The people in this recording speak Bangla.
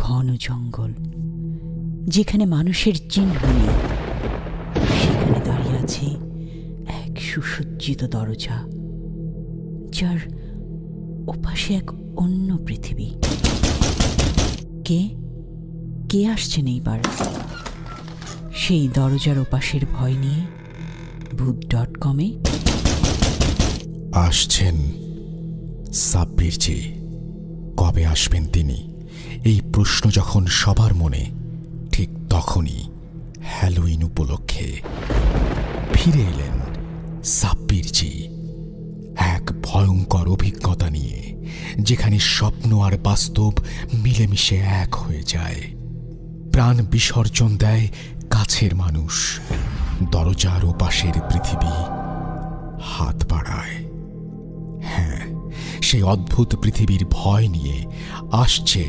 ঘন জঙ্গল, যেখানে মানুষের চিহ্ন নেই, সেখানে দাঁড়িয়ে আছে এক সুসজ্জিত দরজা, যার ওপাশে এক অন্য পৃথিবী। কে কে আসছেন এইবার সেই দরজার ওপাশের ভয় নিয়ে? ভূত.com-এ আসছেন সাব্বিরজি। কবে আসবেন তিনি? এই প্রশ্ন যখন সবার মনে, ঠিক তখনই হ্যালোইন উপলক্ষে ফিরে এলেন সাব্বিরজি এক ভয়ঙ্কর অভিজ্ঞতা নিয়ে, যেখানে স্বপ্ন আর বাস্তব মিলেমিশে এক হয়ে যায়। প্রাণ বিসর্জন দেয় কাছের মানুষ, দরজার ওপাশের পৃথিবী হাত বাড়ায়। হ্যাঁ, সেই অদ্ভুত পৃথিবীর ভয় নিয়ে আসছে